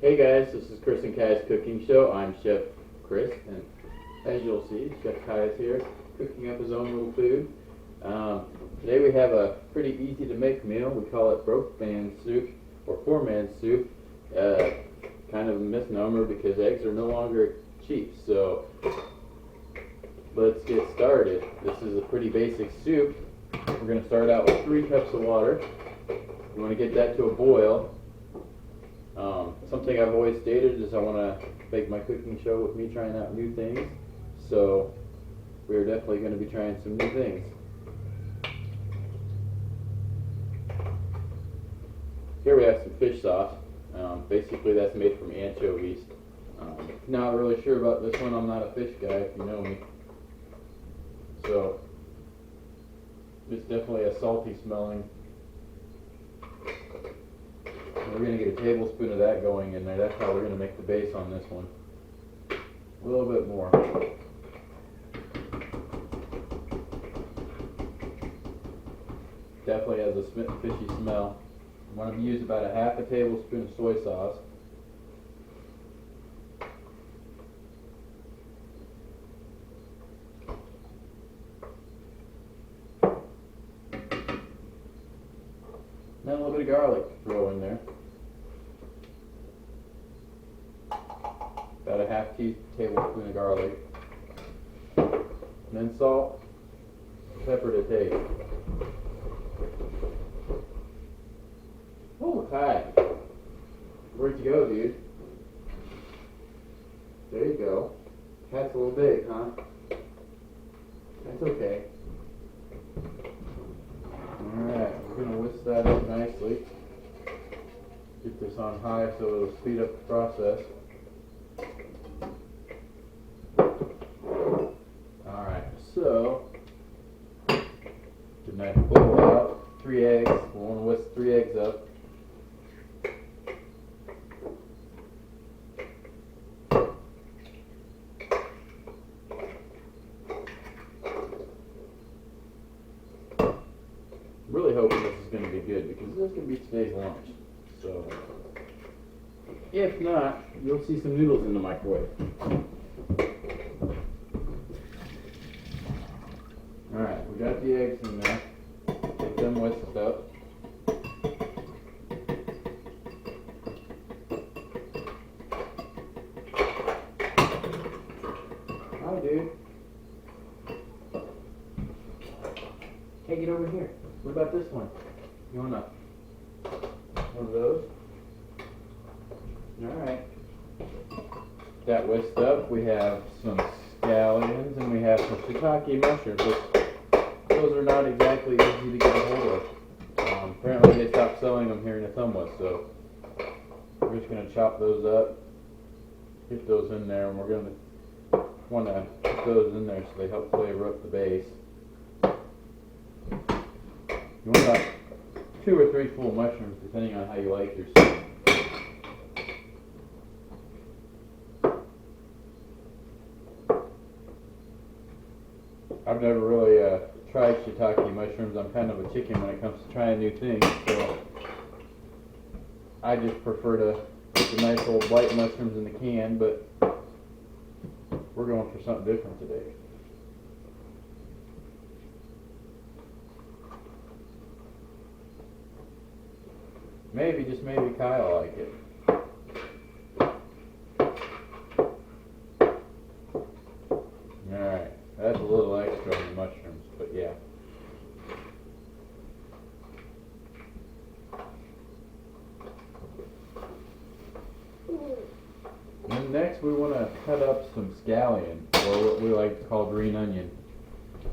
Hey guys, this is Chris and Kai's cooking show. I'm Chef Chris, and as you'll see, Chef Kai is here cooking up his own little food. Today we have a pretty easy to make meal. We call it broke man soup or poor man soup. Kind of a misnomer because eggs are no longer cheap. So let's get started. This is a pretty basic soup. We're going to start out with 3 cups of water. You want to get that to a boil. Something I've always stated is I want to make my cooking show with me trying out new things. So we're definitely going to be trying some new things. Here we have some fish sauce. Basically that's made from anchovies. Not really sure about this one. I'm not a fish guy if you know me. So it's definitely a salty smelling. We're going to get a tablespoon of that going in there. That's how we're going to make the base on this one. A little bit more. Definitely has a fishy smell. I want to use about a half a tablespoon of soy sauce. Then a little bit of garlic to throw in there. About a half tablespoon of garlic. And then salt, pepper to taste. Oh, hi. Where'd you go, dude? There you go. Cat's a little big, huh? That's okay. Alright, we're going to whisk that up nicely. Get this on high so it'll speed up the process. Alright, so get a nice bowl out. 3 eggs. We want to whisk 3 eggs up. Really hoping this is going to be good because this is going to be today's lunch. So, if not, you'll see some noodles in the microwave. Alright, we got the eggs in there. Get them whisked up. Hi, dude. Hey, get over here. What about this one? You want one of those? Alright. That whisked up, we have some scallions and we have some shitaki mushrooms. Those are not exactly easy to get a hold of. Apparently they stopped selling them here in Atumwa, so we're just going to chop those up, get those in there, and we're going to want to put those in there so they help flavor up the base. You want about 2 or 3 full mushrooms, depending on how you like your soup. I've never really tried shiitake mushrooms. I'm kind of a chicken when it comes to trying new things, so I just prefer to put the nice old white mushrooms in the can, but we're going for something different today. Maybe, just maybe, Kyle like it. Alright, that's a little extra on the mushrooms, but yeah. And then next we want to cut up some scallion, or what we like to call green onion.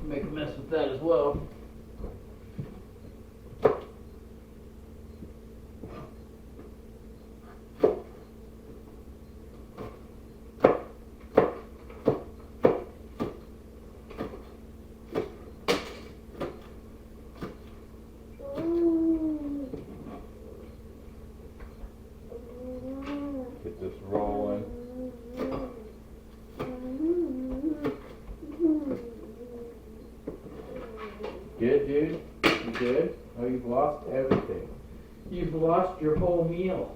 Make a mess with that as well. Get this rolling. Good, dude? You good? Oh, you've lost everything. You've lost your whole meal.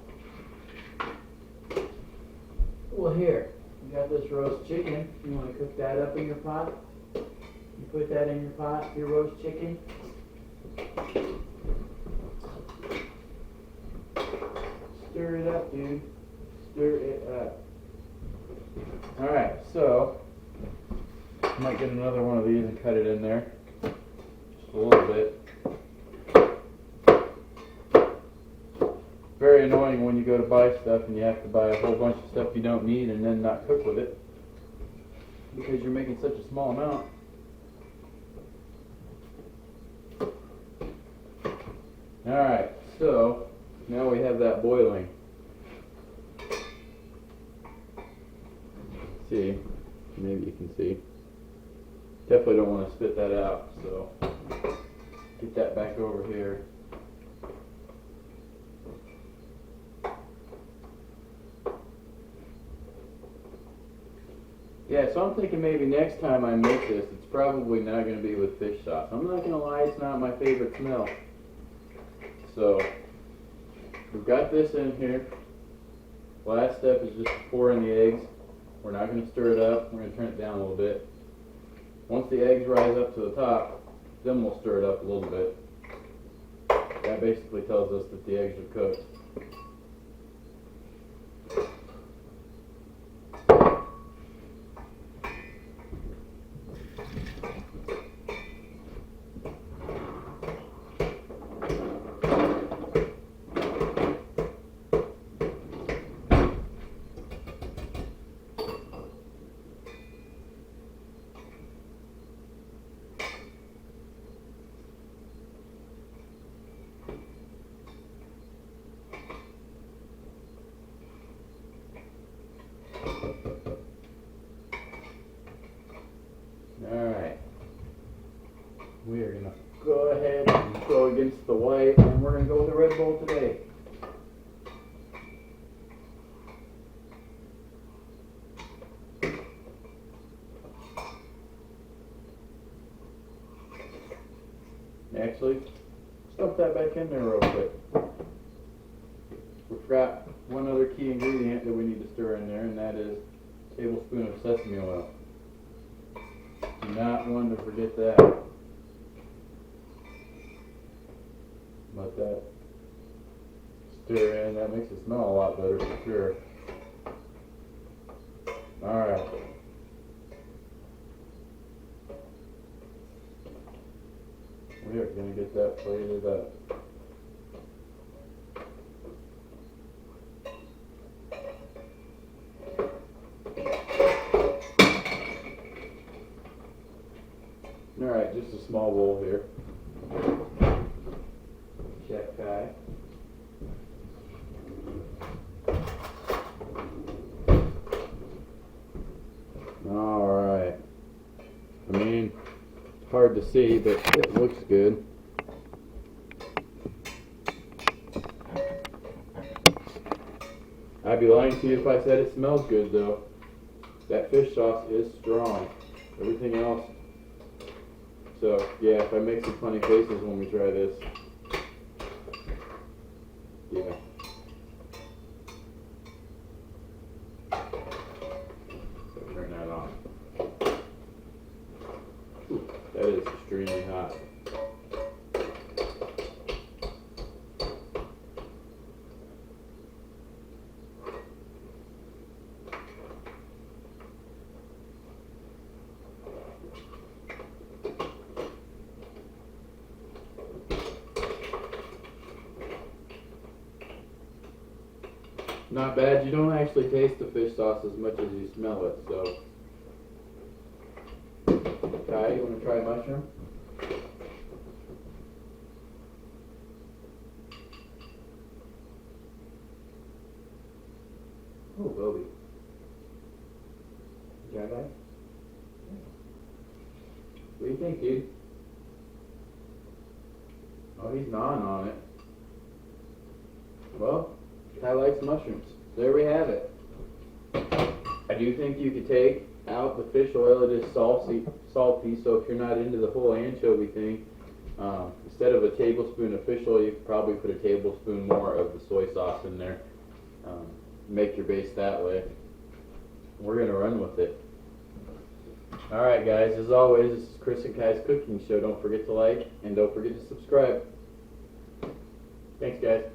Well, here, you got this roast chicken. You want to cook that up in your pot? You put that in your pot, your roast chicken. Stir it up, dude. Stir it up. Alright, so I might get another one of these and cut it in there. Just a little bit. Very annoying when you go to buy stuff and you have to buy a whole bunch of stuff you don't need and then not cook with it because you're making such a small amount. Alright, so now we have that boiling. See, maybe you can see. Definitely don't want to spit that out, so get that back over here. Yeah, so I'm thinking maybe next time I make this, it's probably not going to be with fish sauce. I'm not going to lie, it's not my favorite smell. So, we've got this in here. Last step is just to pour in the eggs. We're not going to stir it up. We're going to turn it down a little bit. Once the eggs rise up to the top, then we'll stir it up a little bit. That basically tells us that the eggs are cooked. Alright, we are going to go ahead and go against the white, and we're going to go with the Red Bull today. Actually, stuff that back in there real quick. We forgot one other key ingredient that we need to stir in there, and that is a tablespoon of sesame oil. Do not want to forget that. Let that stir in. That makes it smell a lot better for sure. Alright. We are going to get that plated up. Alright, just a small bowl here. Shitaki. Alright. I mean, it's hard to see, but it looks good. I'd be lying to you if I said it smells good though. That fish sauce is strong. Everything else. So, yeah, if I make some funny faces when we try this. Yeah. So turn that on. Ooh, that is extremely hot. Not bad. You don't actually taste the fish sauce as much as you smell it, so. Kai, you want to try mushroom? Oh, Bobby. You got that? What do you think, dude? Oh, he's gnawing on it. Well, I like mushrooms. There we have it. I do think you could take out the fish oil. It is salty, so if you're not into the whole anchovy thing, instead of a tablespoon of fish oil, you could probably put a tablespoon more of the soy sauce in there. Make your base that way. we're gonna run with it. Alright guys, as always, this is Chris and Kai's Cooking Show. Don't forget to like and don't forget to subscribe. Thanks guys.